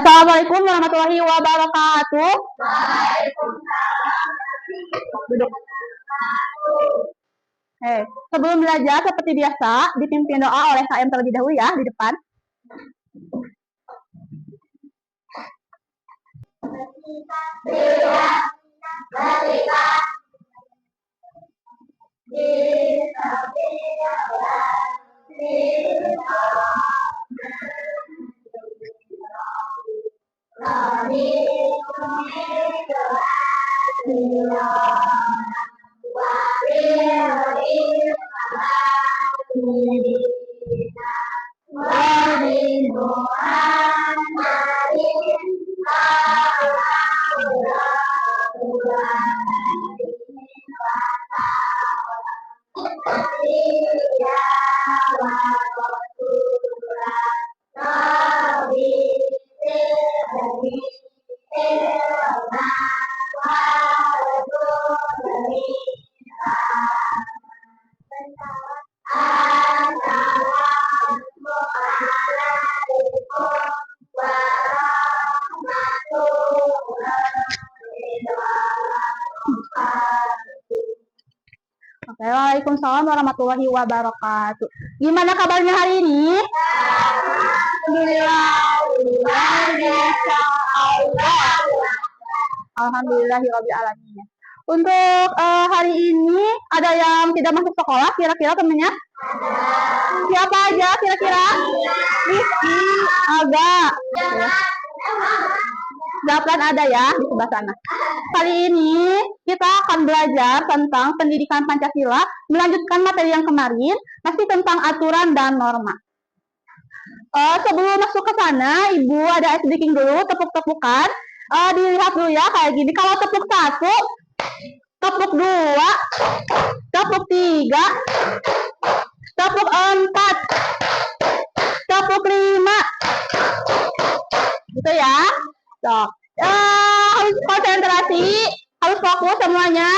Assalamualaikum warahmatullahi wabarakatuh. Duduk. Sebelum belajar seperti biasa, dipimpin doa oleh KM terlebih dahulu ya di depan. Waalaikumsalam warahmatullahi wabarakatuh. Gimana kabarnya hari ini? Alhamdulillahirobbilalamin. Untuk hari ini ada yang tidak masuk sekolah kira-kira temennya? Siapa aja kira-kira? Rizky, Aga. Delapan ada ya di sebelah sana. Kali ini kita akan belajar tentang pendidikan Pancasila, melanjutkan materi yang kemarin, masih tentang aturan dan norma. Sebelum masuk ke sana, Ibu ada ice breaking dulu, tepuk-tepukan. Dilihat dulu ya kayak gini. Kalau tepuk 1, tepuk 2, tepuk 3, tepuk 4, tepuk 5. Gitu ya. Harus konsentrasi, harus fokus semuanya.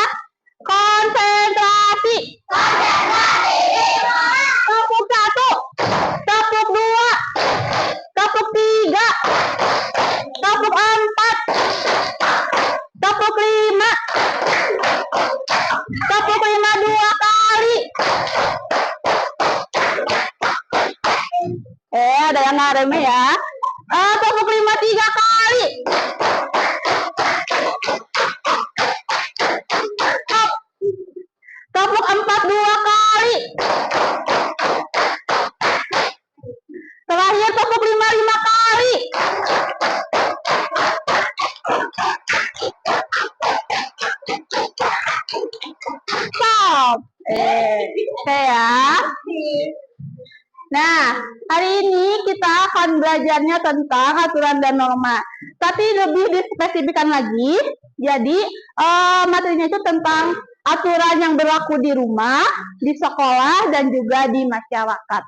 Konsentrasi. Tepuk 1, tepuk 2, tepuk 3, tepuk 4, tepuk 5, tepuk 5 2 kali. Ada yang ngareme ya. Tepuk 5 3 kali. Tepuk 4 2 kali. Terakhir tepuk 5 5 kali. Stop. Ya. Nah, hari ini kita akan belajarnya tentang aturan dan norma. Tapi lebih dispesifikkan lagi, jadi materinya itu tentang aturan yang berlaku di rumah, di sekolah, dan juga di masyarakat.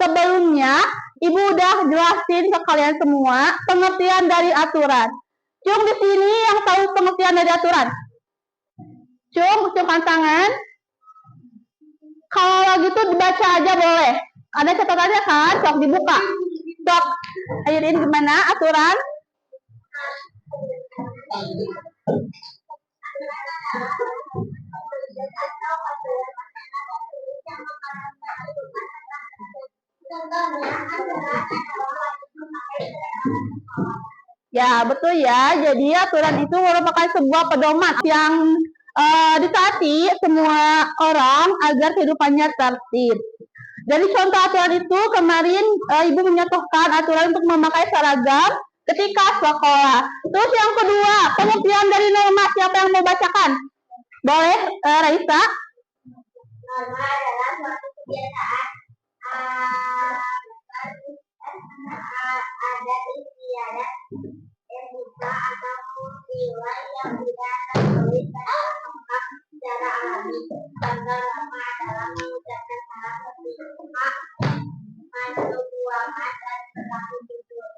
Sebelumnya, Ibu udah jelasin ke kalian semua pengertian dari aturan. Cung di sini yang tahu pengertian dari aturan? Cung tangan. Kalau gitu dibaca aja boleh. Ada catatannya kan? Sok dibuka. Sok. Ajarin gimana aturan? Ya, betul ya. Jadi aturan itu merupakan sebuah pedoman yang ditaati semua orang agar kehidupannya tertib. Dari contoh aturan itu kemarin Ibu menyatakan aturan untuk memakai seragam ketika sekolah. Terus yang kedua, pengertian dari norma, siapa yang mau bacakan? Boleh, Raisa? Norma adalah suatu kebiasaan adat istiadat etika ataupun nilai yang tidak tertulis pada tempat secara alami. Contoh norma adalah mengucapkan salam ketika masuk ruangan dan berlaku jujur.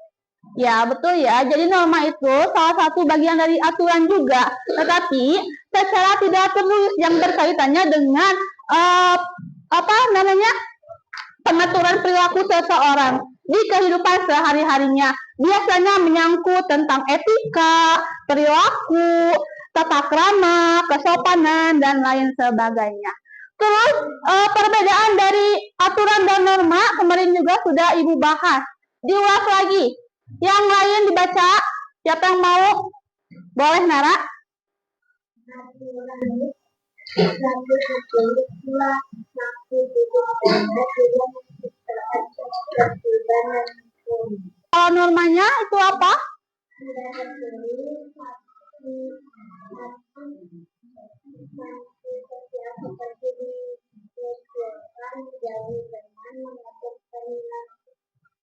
Ya, betul ya. Jadi norma itu salah satu bagian dari aturan juga, tetapi secara tidak tertulis yang berkaitannya dengan pengaturan perilaku seseorang. di kehidupan sehari-harinya. Biasanya menyangkut tentang etika, perilaku, tata krama, kesopanan, dan lain sebagainya. Terus perbedaan dari aturan dan norma kemarin juga sudah Ibu bahas. Diulas lagi. Yang lain dibaca. Siapa yang mau? Boleh, Nara? Kalau normanya itu apa?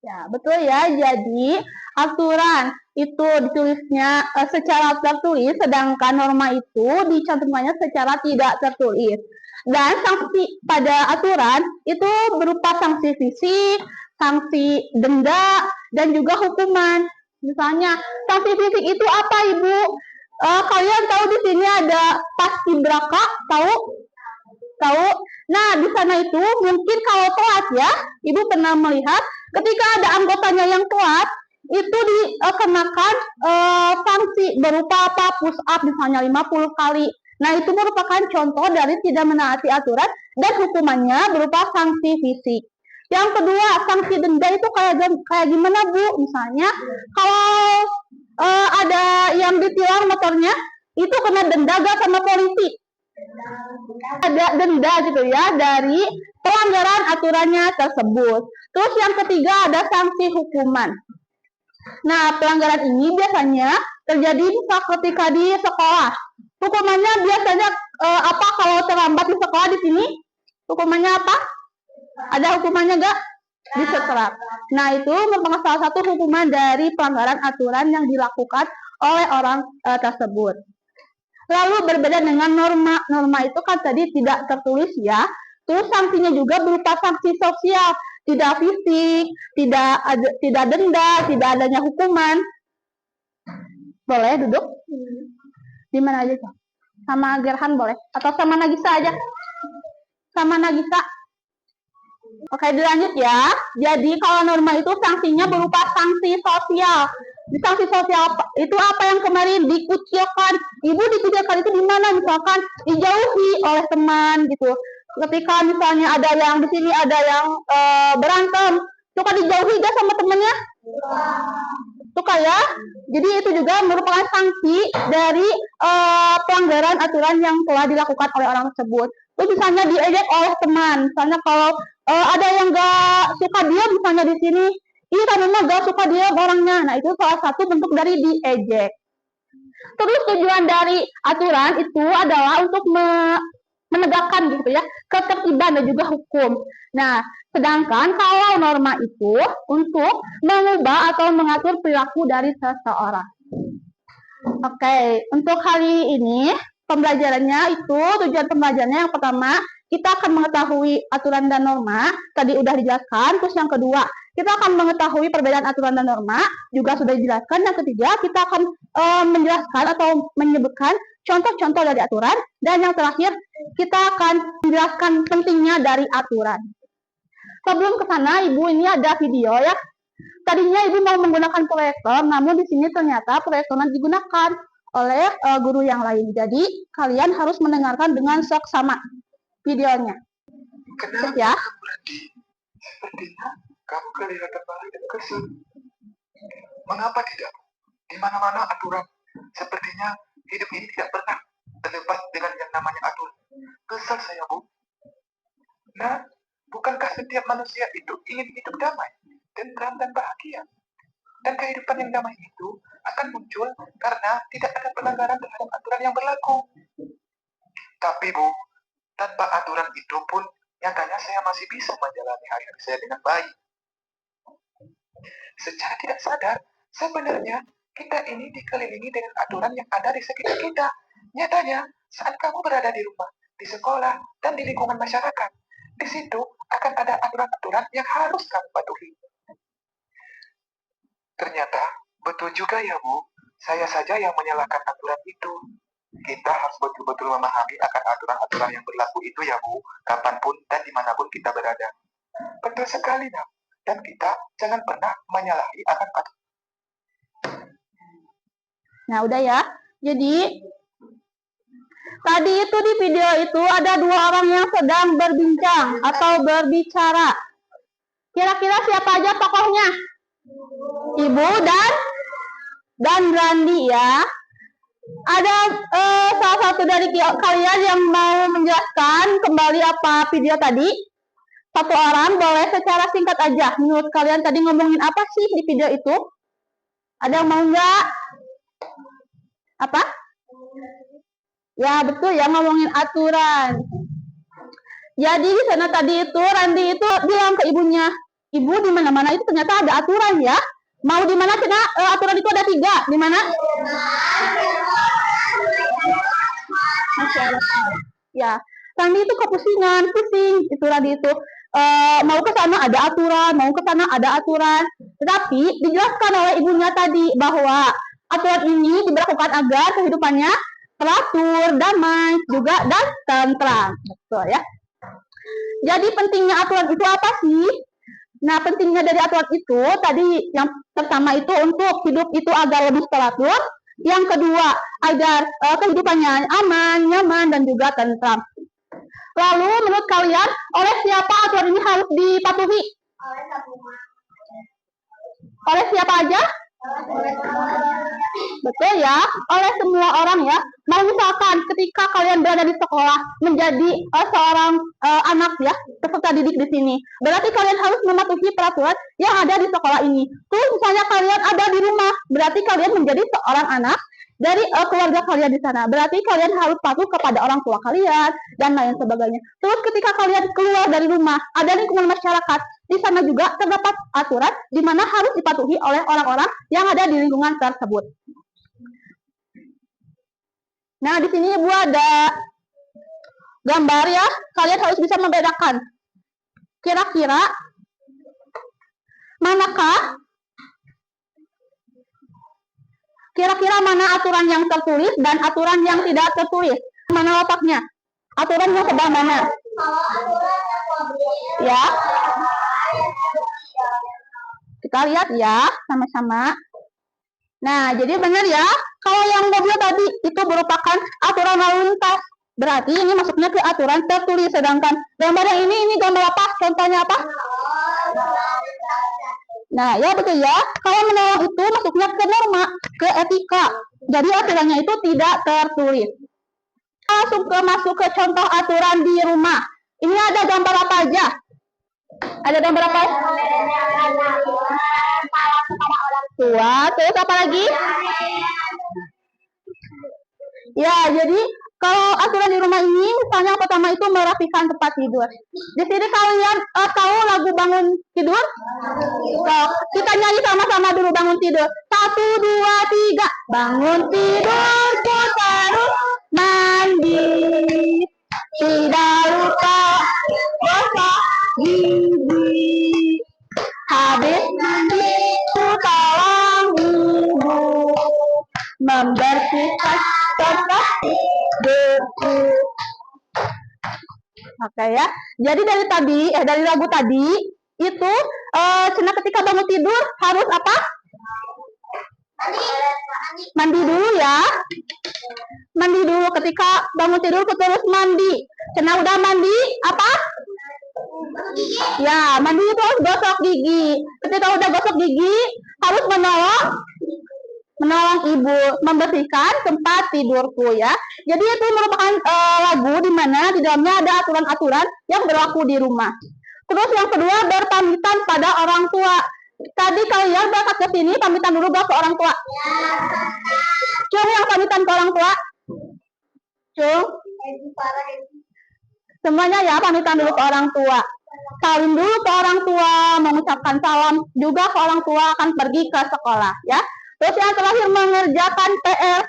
Ya, betul ya. Jadi, aturan itu ditulisnya secara tertulis, sedangkan norma itu dicantumkannya secara tidak tertulis. Dan sanksi pada aturan itu berupa sanksi fisik, sanksi denda, dan juga hukuman. Misalnya, sanksi fisik itu apa, Ibu? Kalian tahu di sini ada paskibraka, tahu? Tahu? Nah, di sana itu mungkin kalau telat ya, Ibu pernah melihat ketika ada anggotanya yang telat, itu dikenakan sanksi berupa apa? Push up misalnya 50 kali. Nah, itu merupakan contoh dari tidak menaati aturan dan hukumannya berupa sanksi fisik. Yang kedua, sanksi denda itu kayak gimana, Bu? Misalnya, kalau ada yang ditilang motornya, itu kena denda gak sama polisi? Ada denda gitu ya dari pelanggaran aturannya tersebut. Terus yang ketiga ada sanksi hukuman. Nah, pelanggaran ini biasanya terjadi ketika di sekolah. Hukumannya biasanya apa kalau terlambat di sekolah di sini? Hukumannya apa? Ada hukumannya enggak? Disetrap. Nah, itu merupakan salah satu hukuman dari pelanggaran aturan yang dilakukan oleh orang tersebut. Lalu berbeda dengan norma. Norma itu kan tadi tidak tertulis ya. Terus sanksinya juga berupa sanksi sosial, tidak fisik, tidak denda, tidak adanya hukuman. Boleh duduk? Di mana aja, Cok? Sama Gerhan boleh? Atau sama Nagisa aja? Sama Nagisa. Oke, dilanjut ya. Jadi kalau norma itu sanksinya berupa sanksi sosial. Di sanksi sosial itu apa yang kemarin dikucilkan? Ibu dikucilkan itu di mana? Misalkan dijauhi oleh teman gitu. Ketika misalnya ada yang di sini ada yang berantem, suka dijauhi gak sama temennya? Suka ya. Jadi itu juga merupakan sanksi dari pelanggaran aturan yang telah dilakukan oleh orang tersebut. Terus misalnya diejek oleh teman. Misalnya kalau ada yang gak suka dia misalnya di sini, ini kan memang gak suka dia orangnya. Nah, itu salah satu bentuk dari diejek. Terus tujuan dari aturan itu adalah untuk menegakkan gitu ya, ketertiban dan juga hukum. Nah, sedangkan kalau norma itu untuk mengubah atau mengatur perilaku dari seseorang. Oke, untuk hari ini pembelajarannya itu tujuan pembelajarannya yang pertama kita akan mengetahui aturan dan norma, tadi udah dijelaskan. Terus yang kedua, kita akan mengetahui perbedaan aturan dan norma, juga sudah dijelaskan. Yang ketiga, kita akan menjelaskan atau menyebutkan contoh-contoh dari aturan. Dan yang terakhir, kita akan menjelaskan pentingnya dari aturan. Sebelum ke sana, Ibu ini ada video ya. Tadinya Ibu mau menggunakan proyektor, namun di sini ternyata proyektornya digunakan oleh guru yang lain. Jadi, kalian harus mendengarkan dengan seksama videonya. Kenapa ya? kamu berhenti? Sepertinya kamu kelihatan marah dan kesal. Mengapa tidak? Di mana-mana aturan. Sepertinya hidup ini tidak pernah terlepas dengan yang namanya aturan. Kesal saya, Bu. Nah, bukankah setiap manusia itu ingin hidup damai, tentram dan bahagia? Dan kehidupan yang damai itu akan muncul karena tidak ada pelanggaran terhadap aturan yang berlaku. Tapi, Bu, tanpa aturan itu pun, nyatanya saya masih bisa menjalani hari-hari saya dengan baik. Secara tidak sadar, sebenarnya kita ini dikelilingi dengan aturan yang ada di sekitar kita. Nyatanya, saat kamu berada di rumah, di sekolah, dan di lingkungan masyarakat, di situ akan ada aturan-aturan yang harus kamu patuhi. Ternyata, betul juga ya, Bu. Saya saja yang menyalahkan aturan itu. Kita harus betul-betul memahami akan aturan-aturan yang berlaku itu ya, Bu, kapanpun dan dimanapun kita berada. Betul sekali, Nak. dan kita jangan pernah menyalahi akan aturan. Nah, udah ya. Jadi tadi itu di video itu ada dua orang yang sedang berbincang atau berbicara. Kira-kira siapa aja tokohnya? Ibu dan Randi ya. Ada salah satu dari kalian yang mau menjelaskan kembali apa video tadi? Satu orang boleh secara singkat aja. Menurut kalian tadi ngomongin apa sih di video itu? Ada yang mau nggak? Apa? Ya betul ya, ngomongin aturan. Jadi di sana tadi itu Randi itu bilang ke ibunya, ibu di mana-mana itu ternyata ada aturan ya. Mau di mana Cina? Aturan itu ada 3. Di mana? Ya, Randi itu kepusingan, pusing itu Randi itu. Mau ke sana ada aturan, mau ke sana ada aturan. Tetapi dijelaskan oleh ibunya tadi bahwa aturan ini diberlakukan agar kehidupannya teratur, damai, juga dan tentram. Betul ya. Jadi pentingnya aturan itu apa sih? Nah, pentingnya dari aturan itu tadi yang pertama itu untuk hidup itu agar lebih teratur. Yang kedua, agar kehidupannya aman, nyaman, dan juga tentram. Lalu menurut kalian, oleh siapa aturan ini harus dipatuhi? Oleh siapa aja? Betul ya, oleh semua orang ya. Mau misalkan ketika kalian berada di sekolah menjadi seorang anak ya, peserta didik di sini, berarti kalian harus mematuhi peraturan yang ada di sekolah ini. Terus misalnya kalian ada di rumah, berarti kalian menjadi seorang anak dari keluarga kalian di sana. Berarti kalian harus patuh kepada orang tua kalian dan lain sebagainya. Terus ketika kalian keluar dari rumah, ada lingkungan masyarakat, di sana juga terdapat aturan di mana harus dipatuhi oleh orang-orang yang ada di lingkungan tersebut. Nah, di sini Ibu ada gambar ya. Kalian harus bisa membedakan. Kira-kira manakah? Kira-kira mana aturan yang tertulis dan aturan yang tidak tertulis? Mana letaknya? Aturan yang sebelah mana? Ya. Kita lihat ya, sama-sama. Nah, jadi benar ya, kalau yang mobil tadi itu merupakan aturan lalu lintas. Berarti ini masuknya ke aturan tertulis. Sedangkan gambar yang ini gambar apa? Contohnya apa? Nah, ya betul ya. Kalau menolong itu masuknya ke norma, ke etika. Jadi aturannya itu tidak tertulis. Masuk ke contoh aturan di rumah. Ini ada gambar apa aja? Ada gambar apa? Tua, terus apa lagi? Ya, jadi kalau aturan di rumah ini, misalnya pertama itu merapikan tempat tidur. Di sini kalian tahu lagu bangun tidur? So, kita nyanyi sama-sama dulu bangun tidur. 1, 2, 3. Bangun tidur, terus mandi. Tidak lupa gosok gigi. Habis mandi, tolong ibu membersihkan tempat tidurku. Oke ya. Jadi dari lagu tadi itu Cina ketika bangun tidur harus apa? Mandi dulu ya. Mandi dulu ketika bangun tidur terus mandi. Cina udah mandi apa? Ya, mandi itu harus gosok gigi. Ketika udah gosok gigi harus menolong ibu membersihkan tempat tidurku ya. Jadi itu merupakan lagu di mana di dalamnya ada aturan-aturan yang berlaku di rumah. Terus yang kedua, berpamitan pada orang tua. Tadi kalian berangkat ke sini pamitan dulu ke orang tua. Cung yang pamitan ke orang tua. Cung. Semuanya ya pamitan dulu ke orang tua. Salim dulu ke orang tua, mengucapkan salam juga ke orang tua akan pergi ke sekolah ya. Terus yang terakhir mengerjakan PR.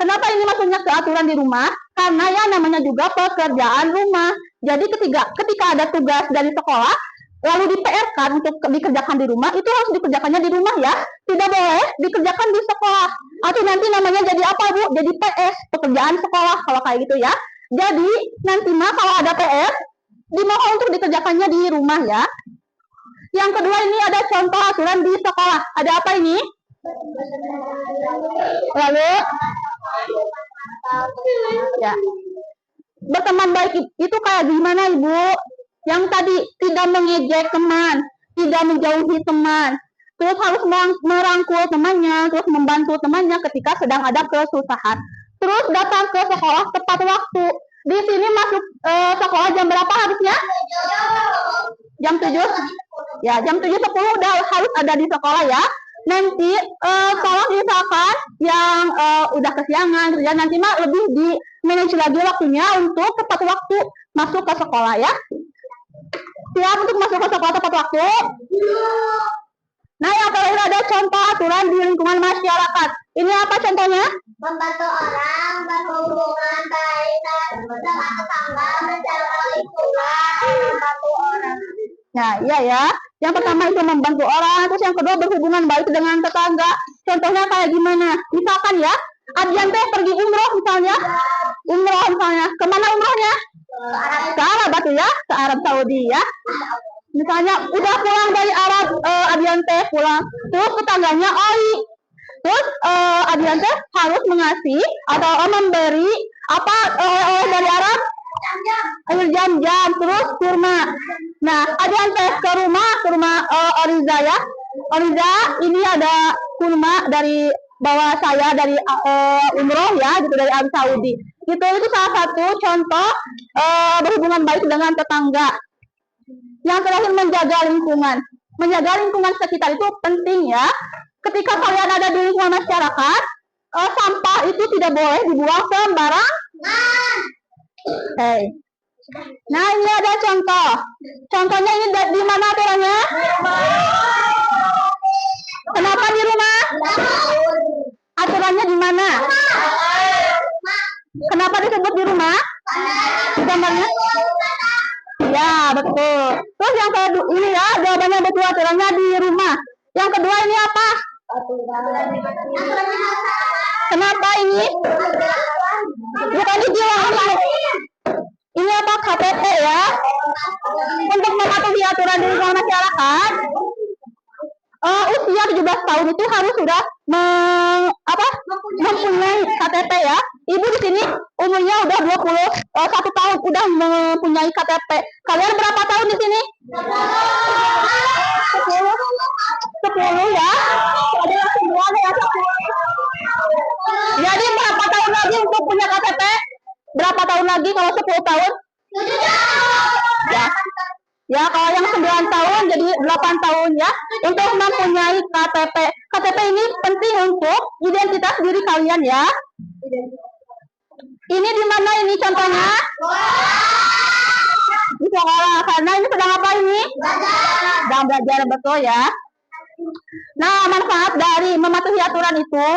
Kenapa ini maksudnya ke aturan di rumah? Karena ya namanya juga pekerjaan rumah. Jadi ketika ada tugas dari sekolah, lalu di PR kan untuk dikerjakan di rumah, itu harus dikerjakannya di rumah ya. Tidak boleh dikerjakan di sekolah. Atau nanti namanya jadi apa Bu? Jadi PS, pekerjaan sekolah kalau kayak gitu ya. Jadi nanti kalau ada PR, dimohon untuk dikerjakannya di rumah ya. Yang kedua ini ada contoh aturan di sekolah. Ada apa ini? Lalu, ya, berteman baik itu kayak gimana, Ibu? Yang tadi tidak mengejek teman, tidak menjauhi teman, terus harus merangkul temannya, terus membantu temannya ketika sedang ada kesusahan. Terus datang ke sekolah tepat waktu. Di sini masuk sekolah jam berapa harusnya? Jam 7? Ya, jam 7.10 udah harus ada di sekolah ya. Nanti kalau misalkan yang udah kesiangan kerja, nanti mah lebih di manage lagi waktunya untuk tepat waktu masuk ke sekolah ya. Siap untuk masuk ke sekolah tepat waktu? Nah, yang terakhir ada contoh aturan di lingkungan masyarakat. Ini apa contohnya? Membantu orang, berhubungan baik dengan tetangga, menjaga lingkungan, membantu orang. Nah, iya ya. Yang pertama itu membantu orang, terus yang kedua berhubungan baik dengan tetangga. Contohnya kayak gimana? Misalkan ya, Adian teh pergi umroh misalnya. Umroh misalnya. Kemana umrohnya? Ke Arab Batu ya, ke Arab Saudi ya. Misalnya udah pulang dari Arab, Adian teh pulang. Terus tetangganya oi. Terus Adian teh harus mengasih atau memberi apa oleh dari Arab? Air jam-jam, terus kurma. Nah, Adian teh ke rumah Oriza ya. Oriza, ini ada kurma dari bawa saya dari umroh ya, gitu dari Arab Saudi. Itu salah satu contoh berhubungan baik dengan tetangga. Yang terakhir menjaga lingkungan. Menjaga lingkungan sekitar itu penting ya. Ketika kalian ada di lingkungan masyarakat, sampah itu tidak boleh dibuang sembarangan. Hey. Nah, ini ada contoh. Contohnya ini di mana aturannya? Kenapa di rumah? Aturannya di mana? Kenapa disebut di rumah? Gambarnya? Ya, betul. Terus yang kedua ini ya, jawabannya betul, aturannya di rumah. Yang kedua ini apa? Kenapa ini? Bukan di jiwa. Ini apa? KTP ya. Untuk mematuhi aturan di lingkungan masyarakat, usia 17 tahun itu harus sudah mempunyai KTP ya. Ibu di sini umurnya udah 21 tahun, udah mempunyai KTP. Kalian berapa tahun di sini? 10 ya. Ada yang semua ya 10. Jadi berapa tahun lagi untuk punya KTP? Berapa tahun lagi kalau 10 tahun? Ya. Ya, kalau yang 9 tahun jadi 8 tahun ya untuk mempunyai KTP. KTP ini penting untuk identitas diri kalian ya. Ini di mana ini contohnya? Di sekolah. Karena ini sedang apa ini? Sedang belajar, betul ya. Nah, manfaat dari mematuhi aturan itu,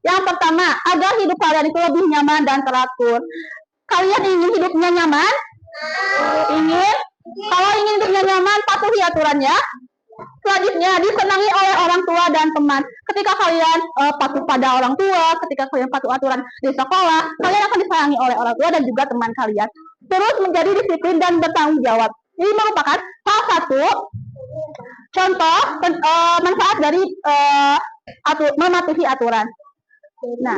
yang pertama, agar hidup kalian itu lebih nyaman dan teratur. Kalian ingin hidupnya nyaman? Ingin? Kalau ingin hidupnya nyaman, patuhi aturannya. Selanjutnya, disenangi oleh orang tua dan teman. Ketika kalian patuh pada orang tua, ketika kalian patuh aturan di sekolah, kalian akan disayangi oleh orang tua dan juga teman kalian. Terus menjadi disiplin dan bertanggung jawab. Ini merupakan salah satu contoh manfaat dari mematuhi aturan. Nah,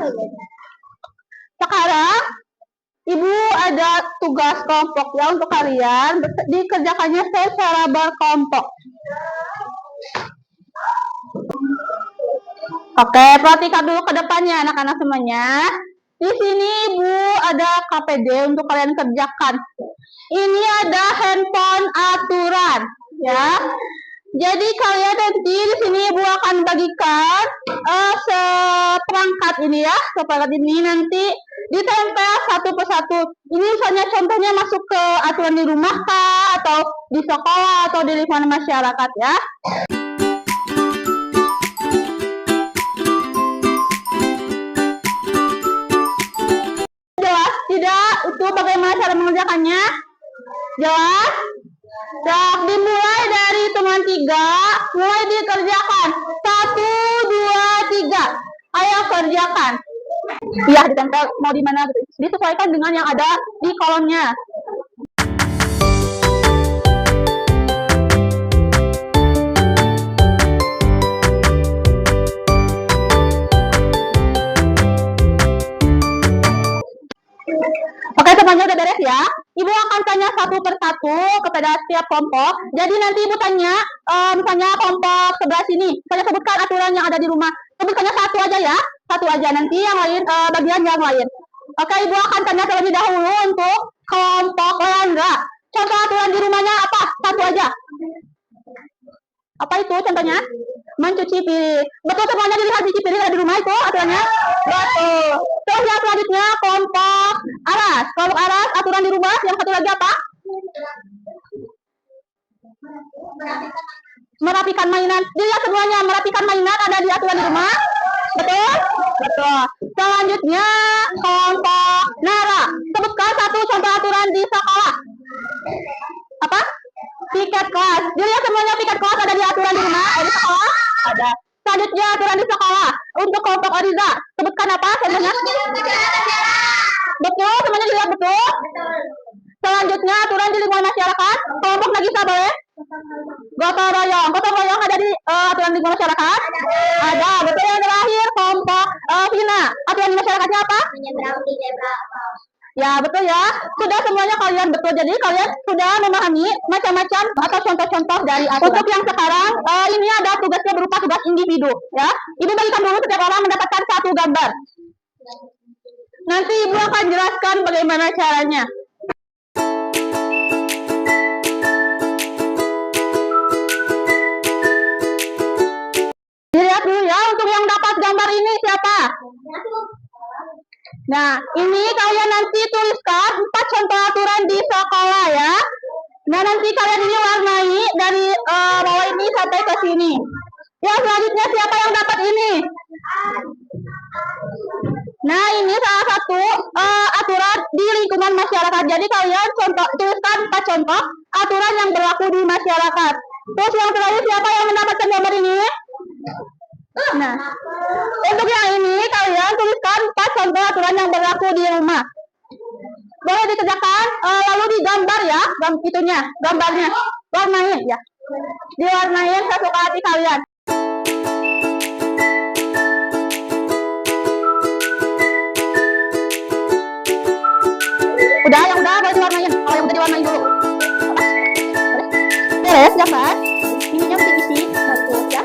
sekarang Ibu ada tugas kelompok ya untuk kalian, dikerjakannya secara berkelompok. Oke, perhatikan dulu ke depannya anak-anak semuanya. Di sini Ibu ada KPD untuk kalian kerjakan. Ini ada handphone aturan ya. Jadi kalian nanti di sini Ibu akan bagikan seperangkat ini ya, seperangkat ini nanti ditempel satu persatu. Ini misalnya contohnya masuk ke aturan di rumah kah, atau di sekolah atau di lingkungan masyarakat ya. Jelas tidak? Itu bagaimana cara mengerjakannya? Jelas? Nah, dimulai dari hitungan 3, mulai dikerjakan. 1, 2, 3. Ayo kerjakan. Iya, ditempel mau di mana? Disesuaikan dengan yang ada di kolomnya. semuanya udah beres ya. Ibu akan tanya satu persatu kepada setiap kelompok. Jadi nanti ibu tanya, misalnya kelompok sebelah sini, saya sebutkan aturan yang ada di rumah. Sebutkannya satu aja ya, satu aja. Nanti yang lain bagian yang lain. Oke, ibu akan tanya terlebih dahulu untuk kelompok Leandra. Contoh aturan di rumahnya apa? Satu aja. Apa itu contohnya? Mencuci piring. Betul semuanya dilihat cuci piring ada di rumah itu aturannya? Betul. Terus yang selanjutnya kelompok Aras. Kelompok Aras aturan di rumah yang satu lagi apa? Merapikan mainan. Dilihat semuanya merapikan mainan ada di aturan di rumah? Betul? Betul. Selanjutnya kelompok Nara. Sebutkan satu contoh aturan di sekolah. Apa? Tiket kelas. Dilihat semuanya tiket kelas ada di aturan di rumah? Di sekolah? Ada. Selanjutnya aturan di sekolah. Untuk kelompok Oriza. Sebutkan apa contohnya? Betul? Semuanya dilihat betul? Selanjutnya aturan di lingkungan masyarakat. Kelompok Nagisa boleh? Gotong royong. Gotong royong ada di aturan di lingkungan masyarakat? Ada. Betul. Yang terakhir kelompok Vina. Aturan di masyarakatnya apa? Ya betul ya. Sudah semuanya kalian betul. Jadi kalian sudah memahami macam-macam atau contoh-contoh dari aturan. Untuk yang sekarang ini ada tugasnya berupa tugas individu ya. Ibu bagikan dulu setiap orang mendapatkan satu gambar. Nanti ibu akan jelaskan bagaimana caranya. Dilihat dulu ya untuk yang dapat gambar ini siapa? Nah, ini kalian nanti tuliskan 4 contoh aturan di sekolah ya. Nah, nanti kalian ini warnai dari bawah ini sampai ke sini. Ya, selanjutnya siapa yang dapat ini? Nah, ini salah satu aturan di lingkungan masyarakat. Jadi kalian tuliskan 4 contoh aturan yang berlaku di masyarakat. Terus yang terakhir siapa yang mendapatkan gambar ini? Nah, untuk yang ini kalian tuliskan 4 contoh aturan yang berlaku di rumah. Boleh dikerjakan lalu digambar ya, gambarnya, warnain ya, diwarnain sesuka hati kalian. Udah, yang udah boleh diwarnain. Kalau yang udah diwarnain dulu. Beres gambar. Ininya udah diisi bagus ya.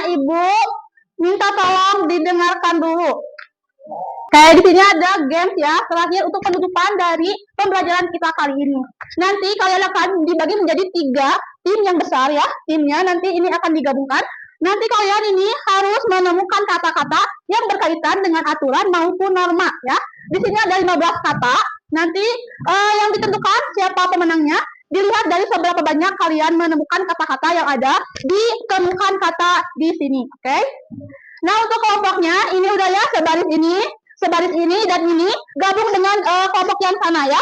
Ibu minta tolong didengarkan dulu. Kayak di sini ada games ya, terakhir untuk penutupan dari pembelajaran kita kali ini. Nanti kalian akan dibagi menjadi 3 tim yang besar ya, timnya nanti ini akan digabungkan. Nanti kalian ini harus menemukan kata-kata yang berkaitan dengan aturan maupun norma ya. Di sini ada 15 kata. Nanti yang ditentukan siapa pemenangnya dilihat dari seberapa banyak kalian menemukan kata-kata yang ada ditemukan kata di sini, oke? Nah, untuk kelompoknya ini udah ya, sebaris ini dan ini gabung dengan kelompok yang sana ya.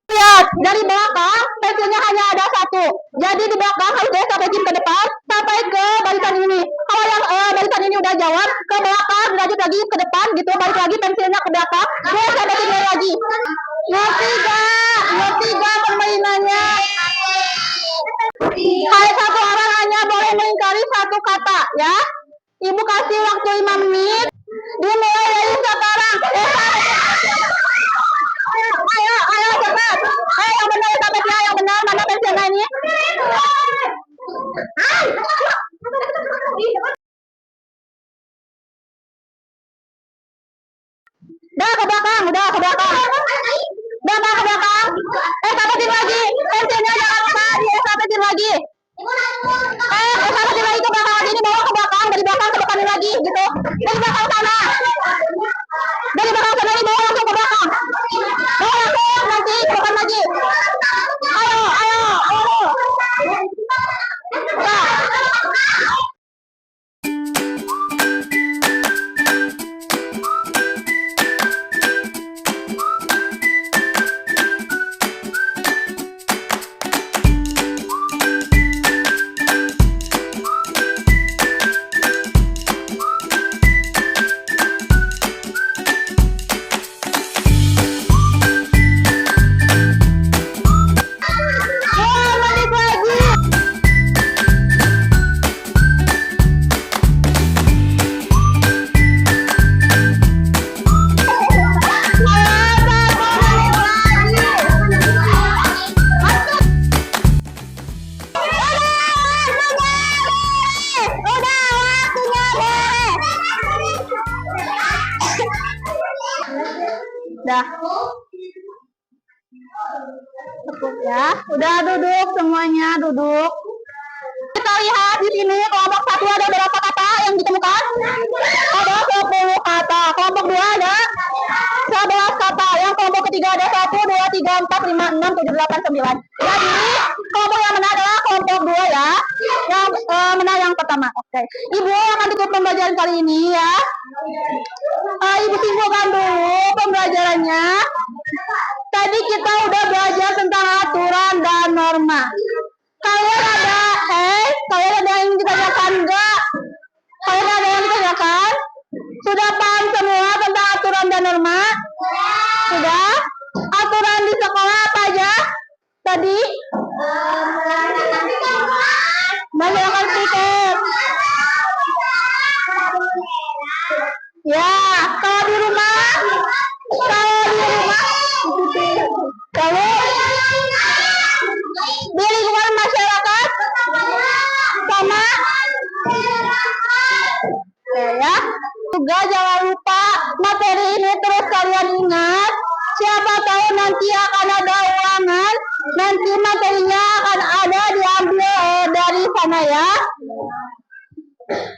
Lihat dari belakang pensilnya hanya ada 1. Jadi di belakang harus dari sampai ke depan sampai ke barisan ini. Kalau yang barisan ini udah jawab ke belakang, lanjut lagi ke depan gitu, balik lagi pensilnya ke belakang, terus sampai sini lagi. Ngerti gak permainannya? Satu orang hanya boleh mengingkari 1 kata ya. Ibu kasih waktu 5 menit. Dimulai dari sekarang. Ayo cepat. Yang benar sampai yang benar, mana pensilnya ini? Udah ke belakang. Ke belakang. Sapetin lagi. Pensilnya jangan lupa, sapetin lagi. Sapetin lagi ke belakang lagi, ini bawa ke Udah. Cukup ya. Udah duduk semuanya, duduk. Kita lihat di sini kelompok 1 ada berapa kata yang ditemukan? Ada 10 kata. Kelompok 2 ada 11 kata. Yang kelompok ketiga ada 1, 2, 3, 4, 5, 6, 7, 8, 9. Jadi kelompok yang menang adalah kelompok 2 ya. Yang menang yang pertama. Oke. Ibu akan tutup pembelajaran kali ini ya. Ibu simpulkan dulu pembelajarannya. Tadi kita udah belajar tentang aturan dan norma. Kalian ada yang ditanyakan enggak? Kalian ada yang ditanyakan? Sudah paham semua tentang aturan dan norma? Sudah? Aturan di sekolah apa aja? Tadi? Masyarakat speaker. Ya, kalau di rumah? Kalau di lingkungan masyarakat? Sama? Ya. Juga jangan lupa materi ini terus kalian ingat. Siapa tahu nanti akan ada ulangan. Nanti materinya akan ada diambil dari sana ya.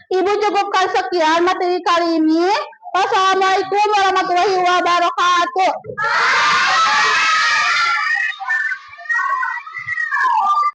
Ibu cukupkan sekian materi kali ini. Wassalamualaikum warahmatullahi wabarakatuh.